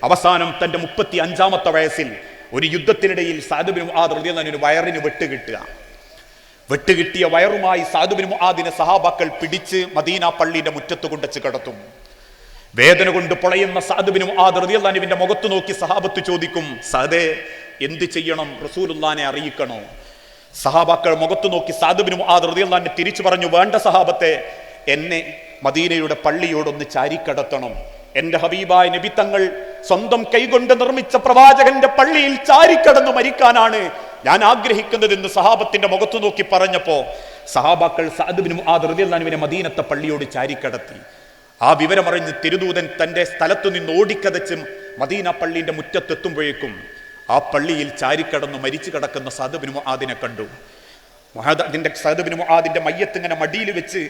അവസാനം തന്റെ 35-ാമത്തെ വയസ്സിൽ ഒരു യുദ്ധത്തിനിടയിൽ സഅദ് ബിൻ മുആദ് റളിയല്ലാഹു അൻഹു വയറിന് വെട്ടുകിട്ടിയ വയറുമായി സഅദ് ബിൻ മുആദിനെ സഹാബാക്കൾ പിടിച്ച് മദീന പള്ളിയുടെ മുറ്റത്ത് കൊണ്ടുവച്ച് കിടത്തും. വേദന കൊണ്ട് പൊളയുന്ന സഅദ് ബിൻ മുആദ് റളിയല്ലാഹു അൻഹുവിന്റെ മുഖത്ത് നോക്കി സഹാബത്ത് ചോദിക്കും, സഅദേ, എന്ത് ചെയ്യണം? റസൂലുള്ളാഹിനെ അറിയിക്കണോ? സഹാബാക്കൾ മുഖത്ത് നോക്കി സഅദ് ബിൻ മുആദ് റളിയല്ലാഹു അൻഹു തിരിച്ചു പറഞ്ഞു, വേണ്ട സഹാബത്തെ, എന്നെ മദീനയുടെ പള്ളിയോടൊന്ന് ചാരിക്കടത്തണം. എന്റെ ഹബീബായ നബി തങ്ങൾ സ്വന്തം കൈകൊണ്ട് നിർമ്മിച്ച പ്രവാചകന്റെ പള്ളിയിൽ ചാരിക്കടന്ന് മരിക്കാനാണ് ഞാൻ ആഗ്രഹിക്കുന്നതെന്ന് സഹാബത്തിന്റെ മുഖത്തു നോക്കി പറഞ്ഞപ്പോ സഹാബാക്കൾ സഅദ് ബിൻ മുആദ് റളിയല്ലാഹു അൻഹുവിനെ മദീനത്തെ പള്ളിയോട് ചാരിക്കടത്തി. ആ വിവരമറിഞ്ഞ് തിരുദൂതൻ തന്റെ സ്ഥലത്തു നിന്ന് ഓടിക്കതച്ച് മദീന പള്ളിന്റെ മുറ്റത്തെത്തുമ്പോഴേക്കും ആ പള്ളിയിൽ ചാരിക്കടന്ന് മരിച്ചു കിടക്കുന്ന സഅദ് ബിൻ മുആദിനെ കണ്ടു. സഅദ് ബിൻ മുആദിന്റെ മയ്യത്ത് ഇങ്ങനെ മടിയിൽ വെച്ച്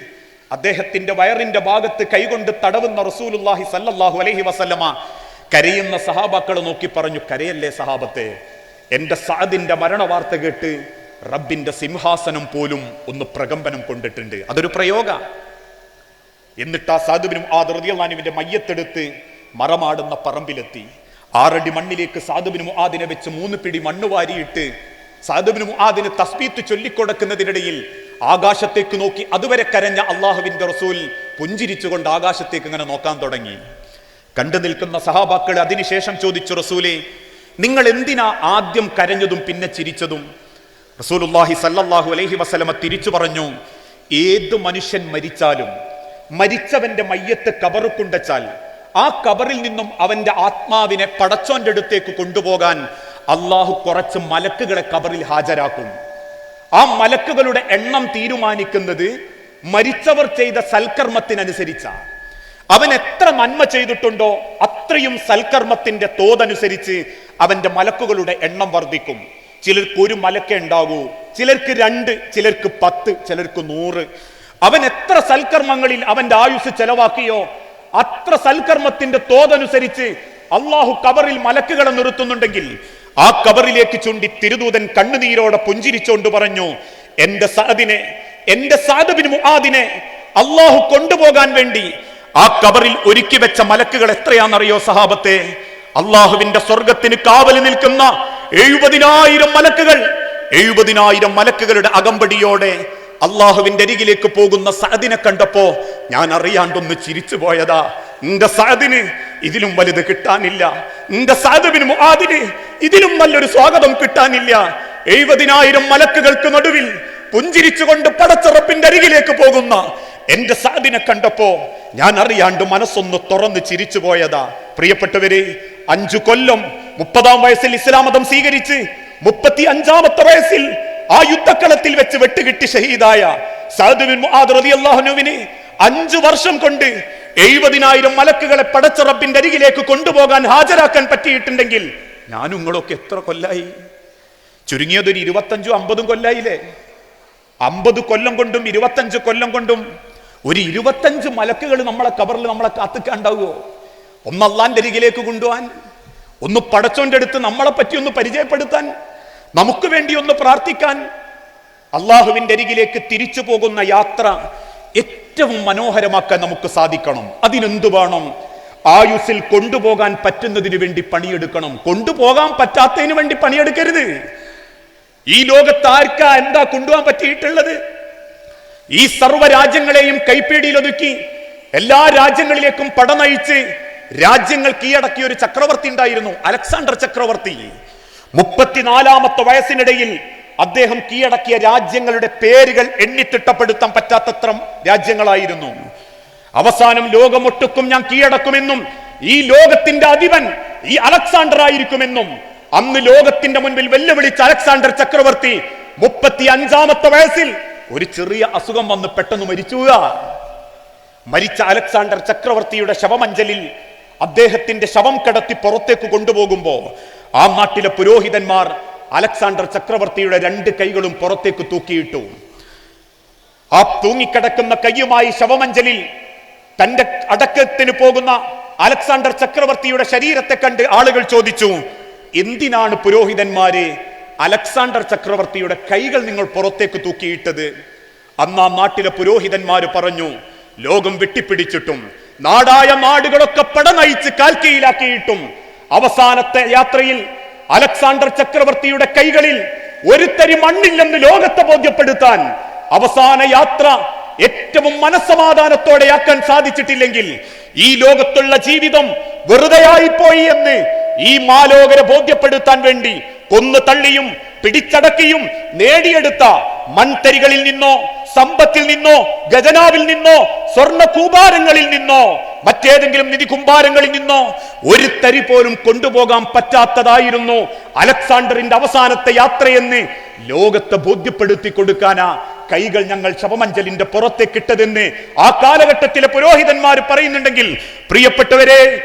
അദ്ദേഹത്തിന്റെ വയറിന്റെ ഭാഗത്ത് കൈകൊണ്ട് തടവുന്ന റസൂലുള്ളാഹി സ്വല്ലല്ലാഹു അലൈഹി വസല്ലമ കരയുന്ന സഹാബാക്കളെ നോക്കി പറഞ്ഞു, കരയല്ലേ സഹാബത്തെ, എന്റെ സഅദിന്റെ മരണ വാർത്ത കേട്ട് റബ്ബിന്റെ സിംഹാസനം പോലും ഒന്ന് പ്രകമ്പനം കൊണ്ടിട്ടുണ്ട്. അതൊരു പ്രയോഗ. എന്നിട്ട് ആ സഅദ് ബിൻ മുആദ് റളിയല്ലാഹു അൻഹുവിന്റെ മയ്യത്തെടുത്ത് മറമാടുന്ന പറമ്പിലെത്തി. 6 അടി മണ്ണിലേക്ക് സഅദ് ബിൻ മുആദിനെ വെച്ച് 3 പിടി മണ്ണ് വാരിയിട്ട് സഅദ് ബിൻ മുആദിന് തസ്ബീത്ത് ചൊല്ലിക്കൊടുക്കുന്നതിനിടയിൽ ആകാശത്തേക്ക് നോക്കി അതുവരെ കരഞ്ഞ അള്ളാഹുവിന്റെ റസൂൽ പുഞ്ചിരിച്ചുകൊണ്ട് ആകാശത്തേക്ക് ഇങ്ങനെ നോക്കാൻ തുടങ്ങി. കണ്ടു നിൽക്കുന്ന സഹാബാക്കൾ അതിനുശേഷം ചോദിച്ചു, റസൂലേ, നിങ്ങൾ എന്തിനാ ആദ്യം കരഞ്ഞതും പിന്നെ ചിരിച്ചതും? റസൂലുള്ളാഹി സ്വല്ലല്ലാഹു അലൈഹി വസല്ലമ തിരിച്ചു പറഞ്ഞു, ഏത് മനുഷ്യൻ മരിച്ചാലും മരിച്ചവന്റെ മയ്യത്ത് കബറ് കൊണ്ടുവച്ചാൽ ആ കബറിൽ നിന്നും അവന്റെ ആത്മാവിനെ പടച്ചോന്റെ അടുത്തേക്ക് കൊണ്ടുപോകാൻ അള്ളാഹു കുറച്ച് മലക്കുകളെ കബറിൽ ഹാജരാക്കും. ആ മലക്കുകളുടെ എണ്ണം തീരുമാനിക്കുന്നത് മരിച്ചവർ ചെയ്ത സൽക്കർമ്മത്തിനനുസരിച്ചാ. അവൻ എത്ര നന്മ ചെയ്തിട്ടുണ്ടോ അത്രയും സൽക്കർമ്മത്തിന്റെ തോതനുസരിച്ച് അവന്റെ മലക്കുകളുടെ എണ്ണം വർദ്ധിക്കും. ചിലർക്ക് 1 മലക്കേ ഉണ്ടാകൂ, ചിലർക്ക് 2, ചിലർക്ക് 10, ചിലർക്ക് 100. അവൻ എത്ര സൽക്കർമ്മങ്ങളിൽ അവന്റെ ആയുസ് ചെലവാക്കിയോ അത്ര സൽക്കർമ്മത്തിന്റെ തോതനുസരിച്ച് അള്ളാഹു കബറിൽ മലക്കുകളെ നിർത്തുന്നുണ്ടെങ്കിൽ ആ കബറിലേക്ക് ചൂണ്ടി തിരുദൂതൻ കണ്ണുനീരോടെ പുഞ്ചിരിച്ചോണ്ട് പറഞ്ഞു, എന്റെ സഅദ് ബിൻ മുആദിനെ അള്ളാഹു കൊണ്ടുപോകാൻ വേണ്ടി ആ കബറിൽ ഒരുക്കി വെച്ച മലക്കുകൾ എത്രയാണെന്നറിയോ സഹാബത്തെ? അള്ളാഹുവിന്റെ സ്വർഗത്തിന് കാവൽ നിൽക്കുന്ന 70,000 മലക്കുകൾ. 70,000 മലക്കുകളുടെ അകമ്പടിയോടെ അള്ളാഹുവിന്റെ അരികിലേക്ക് പോകുന്ന സഅദിനെ കണ്ടപ്പോ ഞാൻ അറിയാണ്ടൊന്ന് ചിരിച്ചു പോയതാ. എന്റെ സഅദിന് ഇതിലും വലുത് കിട്ടാനില്ല, എന്റെ സഅദ് ബിൻ മുആദിന് ഇതിലും നല്ലൊരു സ്വാഗതം കിട്ടാനില്ല. 70,000 മലക്കുകൾക്ക് നടുവിൽ പുഞ്ചിരിച്ചുകൊണ്ട് പടച്ചറപ്പിന്റെ അരികിലേക്ക് പോകുന്ന എന്റെ സഅദിനെ കണ്ടപ്പോ ഞാൻ അറിയാണ്ട് മനസ്സൊന്ന് തുറന്ന് ചിരിച്ചു പോയതാ. പ്രിയപ്പെട്ടവരെ, 5 കൊല്ലം 30-ാം വയസ്സിൽ ഇസ്ലാം മതം സ്വീകരിച്ച് 35-ാമത്തെ വയസ്സിൽ ആ യുദ്ധക്കളത്തിൽ വെച്ച് വെട്ടുകിട്ടി ഷഹീദായ സഅദ് ബിൻ മുആദ് റളിയല്ലാഹു അൻഹുവിന് 5 വർഷം കൊണ്ട് 70,000 മലക്കുകളെ പടച്ച റബ്ബിന്റെ അരികിലേക്ക് കൊണ്ടുപോകാൻ ഹാജരാക്കാൻ പറ്റിയിട്ടുണ്ടെങ്കിൽ ഞാനും നിങ്ങളൊക്കെ എത്ര കൊല്ലായി? ചുരുങ്ങിയതൊരു 25-50 കൊല്ലായില്ലേ? 50 കൊല്ലം കൊണ്ടും 25 കൊല്ലം കൊണ്ടും ഒരു 25 മലക്കുകൾ നമ്മളെ കബറിൽ നമ്മളെ കാത്തുക്കാണ്ടാവുമോ? ഒന്ന് അള്ളാന്റെ അരികിലേക്ക് കൊണ്ടുപോകാൻ, ഒന്ന് പടച്ചോന്റെ അടുത്ത് നമ്മളെ പറ്റി ഒന്ന് പരിചയപ്പെടുത്താൻ, നമുക്ക് വേണ്ടി ഒന്ന് പ്രാർത്ഥിക്കാൻ. അള്ളാഹുവിന്റെ അരികിലേക്ക് തിരിച്ചു പോകുന്ന യാത്ര ഏറ്റവും മനോഹരമാക്കാൻ നമുക്ക് സാധിക്കണം. അതിനെന്തു വേണം? ആയുസ്സിൽ കൊണ്ടുപോകാൻ പറ്റുന്നതിന് വേണ്ടി പണിയെടുക്കണം. കൊണ്ടുപോകാൻ പറ്റാത്തതിന് വേണ്ടി പണിയെടുക്കരുത്. ഈ ലോകത്ത് ആർക്കാ എന്താ കൊണ്ടുപോകാൻ പറ്റിയിട്ടുള്ളത്? ഈ സർവ്വ രാജ്യങ്ങളെയും കൈപ്പേടിയിലൊതുക്കി എല്ലാ രാജ്യങ്ങളിലേക്കും പടനയിച്ച് രാജ്യങ്ങൾ കീഴടക്കിയ ഒരു ചക്രവർത്തി ഉണ്ടായിരുന്നു, അലക്സാണ്ടർ ചക്രവർത്തി. 34-ാമത്തെ വയസ്സിനിടയിൽ അദ്ദേഹം കീഴടക്കിയ രാജ്യങ്ങളുടെ പേരുകൾ എണ്ണിത്തിട്ടപ്പെടുത്താൻ പറ്റാത്തത്ര രാജ്യങ്ങളായിരുന്നു. അവസാനം ലോകമൊട്ടുക്കും ഞാൻ കീഴടക്കുമെന്നും ഈ ലോകത്തിന്റെ അധിപൻ ഈ അലക്സാണ്ടർ ആയിരിക്കുമെന്നും അന്ന് ലോകത്തിന്റെ മുൻപിൽ വെല്ലുവിളിച്ച അലക്സാണ്ടർ ചക്രവർത്തി 35-ാമത്തെ വയസ്സിൽ ഒരു ചെറിയ അസുഖം വന്ന് പെട്ടെന്ന് മരിച്ചു. മരിച്ച അലക്സാണ്ടർ ചക്രവർത്തിയുടെ ശവമഞ്ചലിൽ അദ്ദേഹത്തിന്റെ ശവം കടത്തി പുറത്തേക്ക് കൊണ്ടുപോകുമ്പോ ആ നാട്ടിലെ പുരോഹിതന്മാർ അലക്സാണ്ടർ ചക്രവർത്തിയുടെ 2 കൈകളും പുറത്തേക്ക് തൂക്കിയിട്ടു. ആ തൂങ്ങിക്കിടക്കുന്ന കൈയുമായി ശവമഞ്ചലിൽ തന്റെ അടക്കത്തിന് പോകുന്ന അലക്സാണ്ടർ ചക്രവർത്തിയുടെ ശരീരത്തെ കണ്ട് ആളുകൾ ചോദിച്ചു, എന്തിനാണ് പുരോഹിതന്മാരെ അലക്സാണ്ടർ ചക്രവർത്തിയുടെ കൈകൾ നിങ്ങൾ പുറത്തേക്ക് തൂക്കിയിട്ടത്? അന്ന് ആ നാട്ടിലെ പുരോഹിതന്മാര് പറഞ്ഞു, ലോകം വെട്ടിപ്പിടിച്ചിട്ടും നാടായ നാടുകളൊക്കെ പടനയിച്ച് കാൽക്കീഴിലാക്കിയിട്ടും അവസാനത്തെ യാത്രയിൽ അലക്സാണ്ടർ ചക്രവർത്തിയുടെ കൈകളിൽ ഒരു തരി മണ്ണില്ലെന്ന് ലോകത്തെ ബോധ്യപ്പെടുത്താൻ അവസാന യാത്ര ഏറ്റവും മനസ്സമാധാനത്തോടെയാക്കാൻ സാധിച്ചിട്ടില്ലെങ്കിൽ ഈ ലോകത്തുള്ള ജീവിതം വെറുതെയായിപ്പോയി എന്ന് ഈ മാലോകരെ ബോധ്യപ്പെടുത്താൻ വേണ്ടി കൊന്നു തള്ളിയും പിടിച്ചടക്കിയും നേടിയെടുത്ത മൺതരികളിൽ നിന്നോ സമ്പത്തിൽ നിന്നോ ഖജനാവിൽ നിന്നോ സ്വർണ്ണ കൂമ്പാരങ്ങളിൽ നിന്നോ മറ്റേതെങ്കിലും നിധി കുമ്പാരങ്ങളിൽ നിന്നോ ഒരു തരി പോലും കൊണ്ടുപോകാൻ പറ്റാത്തതായിരുന്നു അലക്സാണ്ടറിന്റെ അവസാനത്തെ യാത്രയെന്ന് ലോകത്തെ ബോധ്യപ്പെടുത്തി കൊടുക്കാനാ കൈകൾ ഞങ്ങൾ ശവമഞ്ചലിന്റെ പുറത്തേക്കിട്ടതെന്ന് ആ കാലഘട്ടത്തിലെ പുരോഹിതന്മാർ പറയുന്നുണ്ടെങ്കിൽ, പ്രിയപ്പെട്ടവരെ,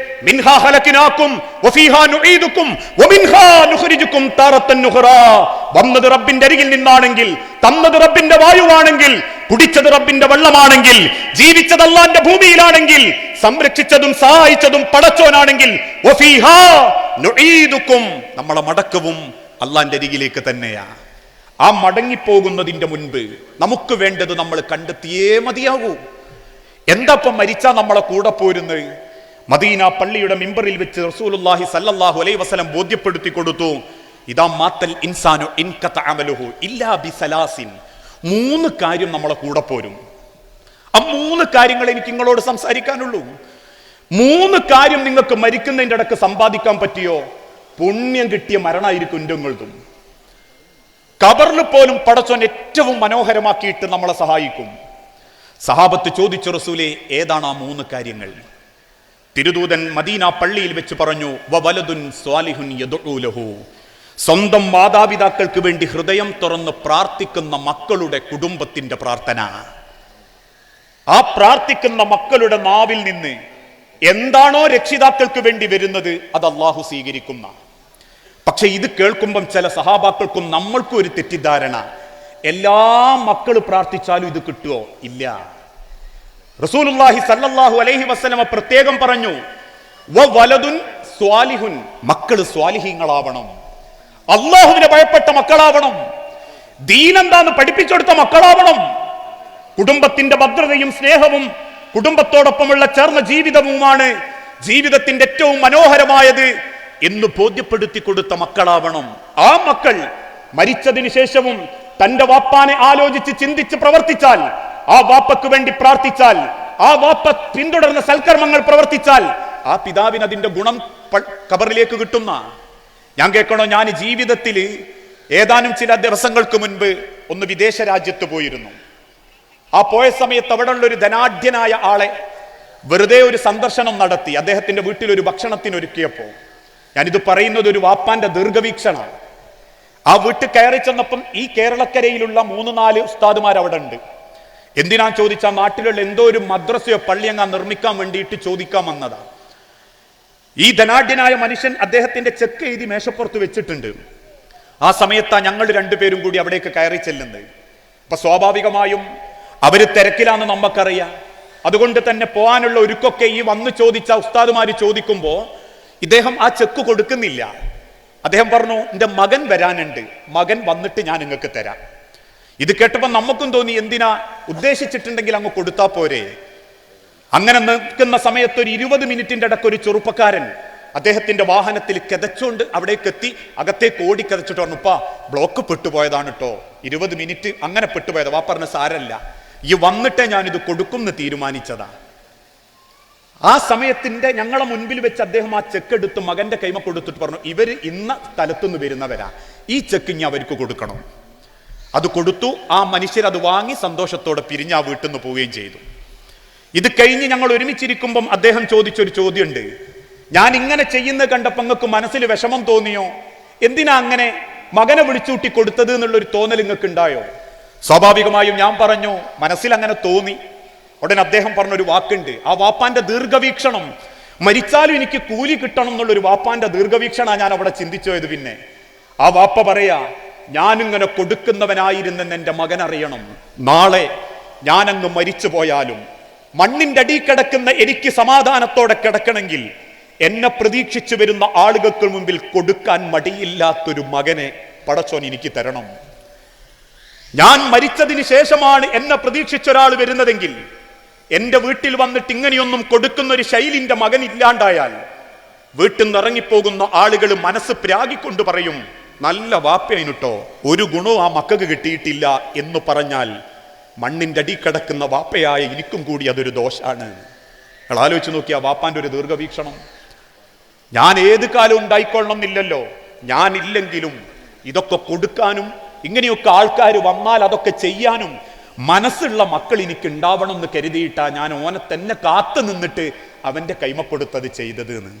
മിൻഹാ ഖലഖനാകും വഫീഹാ നുഈദുകും വമിൻഹാ നുഖ്രിജുകും താറത്തൻ നുഖറാ. വന്നത് റബ്ബിന്റെ അരികിൽ നിന്നാണെങ്കിൽ, തന്നത് റബ്ബിന്റെ വായുവാണെങ്കിൽ, കുടിച്ചത് റബ്ബിന്റെ വെള്ളമാണെങ്കിൽ, ജീവിച്ചത് അല്ലാഹുവിന്റെ ഭൂമിയിലാണെങ്കിൽ, സംരക്ഷിച്ചതും സഹായിച്ചതും പടച്ചോനാണെങ്കിൽ, വഫീഹാ നുഈദുകും, നമ്മളെ മടക്കവും അല്ലാഹുവിന്റെ അരികിലേക്ക് തന്നെയാ. ആ മടങ്ങിപ്പോകുന്നതിന്റെ മുൻപ് നമുക്ക് വേണ്ടത് നമ്മൾ കണ്ടെത്തിയേ മതിയാകൂ. എന്താപ്പം മരിച്ചാ നമ്മളെ കൂടെ പോരുന്നത്? മദീന പള്ളിയുടെ മിമ്പറിൽ വെച്ച് റസൂലുള്ളാഹി സല്ലല്ലാഹു അലൈഹി വസല്ലം ബോധ്യപ്പെടുത്തി കൊടുത്തു, ഇദാ മാത്തൽ ഇൻസാനു ഇൻഖത അമലുഹു ഇല്ലാ ബിസലാസിൻ. 3 കാര്യം നമ്മളെ കൂടെ പോരും. ആ 3 കാര്യങ്ങൾ എനിക്ക് നിങ്ങളോട് സംസാരിക്കാനുള്ളൂ. 3 കാര്യം നിങ്ങൾക്ക് മരിക്കുന്നതിന്റെ ഇടക്ക് സമ്പാദിക്കാൻ പറ്റിയോ പുണ്യം കിട്ടിയ മരണമായിരിക്കും നിങ്ങളുടേതും. ഖബറിൽ പോലും പടച്ചോൻ ഏറ്റവും മനോഹരമാക്കിയിട്ട് നമ്മളെ സഹായിക്കും. സഹാബത്ത് ചോദിച്ചു, റസൂലേ, ഏതാണ് ആ 3 കാര്യങ്ങൾ? തിരുദൂതൻ മദീന പള്ളിയിൽ വെച്ച് പറഞ്ഞു, വവലദുൻ സ്വാലിഹുൻ യദ്ഉ ലഹു. സ്വന്തം മാതാപിതാക്കൾക്ക് വേണ്ടി ഹൃദയം തുറന്ന് പ്രാർത്ഥിക്കുന്ന മക്കളുടെ കുടുംബത്തിന്റെ പ്രാർത്ഥന. ആ പ്രാർത്ഥിക്കുന്ന മക്കളുടെ നാവിൽ നിന്ന് എന്താണോ രക്ഷിതാക്കൾക്ക് വേണ്ടി വരുന്നത് അത് അള്ളാഹു സ്വീകരിക്കുന്ന. പക്ഷെ ഇത് കേൾക്കുമ്പം ചില സഹാബാക്കൾക്കും നമ്മൾക്കും ഒരു തെറ്റിദ്ധാരണ, എല്ലാ മക്കൾ പ്രാർത്ഥിച്ചാലും ഇത് കിട്ടുമോ? ഇല്ല. റസൂലുള്ളാഹി സല്ലല്ലാഹു അലൈഹി വസല്ലമ പ്രത്യേകം പറഞ്ഞു, വവലദുൻ സ്വാലിഹുൻ, മക്കൾ സ്വാലിഹീങ്ങളാവണം, അള്ളാഹുവിനെ ഭയപ്പെട്ട മക്കളാവണം, ദീൻ എന്താന്ന് പഠിപ്പിച്ചെടുത്ത മക്കളാവണം, കുടുംബത്തിന്റെ ഭദ്രതയും സ്നേഹവും കുടുംബത്തോടൊപ്പമുള്ള ചേർന്ന ജീവിതവുമാണ് ജീവിതത്തിന്റെ ഏറ്റവും മനോഹരമായത് എന്ന് ബോധ്യപ്പെടുത്തി കൊടുത്ത മക്കളാവണം. ആ മക്കൾ മരിച്ചതിന് ശേഷവും തന്റെ വാപ്പാനെ ആലോചിച്ച് ചിന്തിച്ച് പ്രവർത്തിച്ചാൽ, ആ വാപ്പക്ക് വേണ്ടി പ്രാർത്ഥിച്ചാൽ, ആ വാപ്പ പിന്തുടർന്ന സൽക്കർമ്മങ്ങൾ പ്രവർത്തിച്ചാൽ ആ പിതാവിന് അതിന്റെ ഗുണം ഖബറിലേക്ക് കിട്ടുന്ന. ഞാൻ കേൾക്കണോ, ഞാൻ ജീവിതത്തിൽ ഏതാനും ചില ദിവസങ്ങൾക്ക് മുൻപ് ഒന്ന് വിദേശ രാജ്യത്ത് പോയിരുന്നു. ആ പോയ സമയത്ത് അവിടെ ഉള്ള ഒരു ധനാഢ്യനായ ആളെ വെറുതെ ഒരു സന്ദർശനം നടത്തി. അദ്ദേഹത്തിന്റെ വീട്ടിൽ ഒരു ഭക്ഷണത്തിനൊരുക്കിയപ്പോ, ഞാനിത് പറയുന്നത് ഒരു വാപ്പാന്റെ ദീർഘവീക്ഷണമാണ്. ആ വീട്ടിൽ കയറി ചെന്നപ്പം ഈ കേരളക്കരയിലുള്ള 3-4 ഉസ്താദുമാർ അവിടെ ഉണ്ട്. എന്തിനാ ചോദിച്ചാൽ നാട്ടിലുള്ള എന്തോ ഒരു മദ്രസയോ പള്ളിയങ്ങ നിർമ്മിക്കാൻ വേണ്ടിയിട്ട് ചോദിക്കാൻ വന്നതാ. ഈ ധനാഢ്യനായ മനുഷ്യൻ അദ്ദേഹത്തിന്റെ ചെക്ക് എഴുതി മേശപ്പുറത്ത് വെച്ചിട്ടുണ്ട്. ആ സമയത്താ ഞങ്ങൾ 2 പേരും കൂടി അവിടേക്ക് കയറി ചെല്ലുന്നത്. അപ്പൊ സ്വാഭാവികമായും അവര് തിരക്കിലാന്ന് നമുക്കറിയാം. അതുകൊണ്ട് തന്നെ പോകാനുള്ള ഒരുക്കൊക്കെ ഈ വന്ന് ചോദിച്ച ഉസ്താദുമാര് ചോദിക്കുമ്പോ ഇദ്ദേഹം ആ ചെക്ക് കൊടുക്കുന്നില്ല. അദ്ദേഹം പറഞ്ഞു, എന്റെ മകൻ വരാനുണ്ട്, മകൻ വന്നിട്ട് ഞാൻ നിങ്ങൾക്ക് തരാം. ഇത് കേട്ടപ്പോൾ നമുക്കും തോന്നി, എന്തിനാ, ഉദ്ദേശിച്ചിട്ടുണ്ടെങ്കിൽ അങ്ങ് കൊടുത്താ പോരെ. അങ്ങനെ നിൽക്കുന്ന സമയത്ത് ഒരു 20 മിനിറ്റിന്റെ ഇടയ്ക്ക് ഒരു ചെറുപ്പക്കാരൻ അദ്ദേഹത്തിന്റെ വാഹനത്തിൽ കിതച്ചുകൊണ്ട് അവിടേക്ക് എത്തി. അകത്തേക്ക് ഓടി കിതച്ചിട്ട് പറഞ്ഞു, ഉപ്പാ ബ്ലോക്ക് പെട്ടുപോയതാണ് കേട്ടോ, 20 മിനിറ്റ് അങ്ങനെ പെട്ടുപോയത്. വാ പറഞ്ഞ സാരല്ല, ഈ വന്നിട്ടേ ഞാനിത് കൊടുക്കുമെന്ന് തീരുമാനിച്ചതാ. ആ സമയത്തിന്റെ ഞങ്ങളെ മുൻപിൽ വെച്ച് അദ്ദേഹം ആ ചെക്ക് എടുത്ത് മകന്റെ കൈമ കൊടുത്തിട്ട് പറഞ്ഞു, ഇവര് ഇന്ന സ്ഥലത്തുനിന്ന് വരുന്നവരാ, ഈ ചെക്ക് ഇനി അവർക്ക് കൊടുക്കണം. അത് കൊടുത്തു. ആ മനുഷ്യർ അത് വാങ്ങി സന്തോഷത്തോടെ പിരിഞ്ഞ് ആ വീട്ടിൽ നിന്ന് പോവുകയും ചെയ്തു. ഇത് കഴിഞ്ഞ് ഞങ്ങൾ ഒരുമിച്ചിരിക്കുമ്പം അദ്ദേഹം ചോദിച്ചൊരു ചോദ്യമുണ്ട്, ഞാൻ ഇങ്ങനെ ചെയ്യുന്നത് കണ്ടപ്പോൾ നിങ്ങൾക്ക് മനസ്സിൽ വിഷമം തോന്നിയോ? എന്തിനാ അങ്ങനെ മകനെ വിളിച്ചൂട്ടി കൊടുത്തത് എന്നുള്ളൊരു തോന്നൽ നിങ്ങൾക്ക് ഉണ്ടായോ? സ്വാഭാവികമായും ഞാൻ പറഞ്ഞു, മനസ്സിൽ അങ്ങനെ തോന്നി. ഉടനെ അദ്ദേഹം പറഞ്ഞൊരു വാക്കുണ്ട്, ആ വാപ്പാന്റെ ദീർഘവീക്ഷണം, മരിച്ചാലും എനിക്ക് കൂലി കിട്ടണം എന്നുള്ളൊരു വാപ്പാന്റെ ദീർഘവീക്ഷണ ഞാൻ അവിടെ ചിന്തിച്ചു പോയത്. പിന്നെ ആ വാപ്പ പറയാ, ഞാനിങ്ങനെ കൊടുക്കുന്നവനായിരുന്നെന്ന് എൻ്റെ മകൻ അറിയണം. നാളെ ഞാനങ്ങ് മരിച്ചു പോയാലും മണ്ണിന്റെ അടി കിടക്കുന്ന എനിക്ക് സമാധാനത്തോടെ കിടക്കണമെങ്കിൽ എന്നെ പ്രതീക്ഷിച്ചു വരുന്ന ആളുകൾക്ക് മുമ്പിൽ കൊടുക്കാൻ മടിയില്ലാത്തൊരു മകനെ പടച്ചോൻ എനിക്ക് തരണം. ഞാൻ മരിച്ചതിന് ശേഷമാണ് എന്നെ പ്രതീക്ഷിച്ചൊരാൾ വരുന്നതെങ്കിൽ, എന്റെ വീട്ടിൽ വന്നിട്ട് ഇങ്ങനെയൊന്നും കൊടുക്കുന്ന ഒരു ശൈലിന്റെ മകൻ ഇല്ലാണ്ടായാൽ വീട്ടിൽ നിന്ന് ഇറങ്ങിപ്പോകുന്ന ആളുകൾ മനസ്സ് പ്രാഗിക്കൊണ്ട് പറയും, നല്ല വാപ്പയായിട്ടോ, ഒരു ഗുണവും ആ മക്കൾക്ക് കിട്ടിയിട്ടില്ല എന്ന് പറഞ്ഞാൽ മണ്ണിന്റെ അടി കിടക്കുന്ന വാപ്പയായ എനിക്കും കൂടി അതൊരു ദോഷാണ്. നിങ്ങൾ ആലോചിച്ച് നോക്കിയ വാപ്പാന്റെ ഒരു ദീർഘവീക്ഷണം. ഞാൻ ഏത് കാലം ഉണ്ടായിക്കൊള്ളണം എന്നില്ലല്ലോ, ഞാനില്ലെങ്കിലും ഇതൊക്കെ കൊടുക്കാനും ഇങ്ങനെയൊക്കെ ആൾക്കാർ വന്നാൽ അതൊക്കെ ചെയ്യാനും മനസ്സുള്ള മക്കൾ എനിക്ക് ഉണ്ടാവണം എന്ന് കരുതിയിട്ടാ ഞാൻ ഓനെ തന്നെ കാത്തു നിന്നിട്ട് അവന്റെ കൈമ കൊടുത്തത് ചെയ്തത് എന്ന്.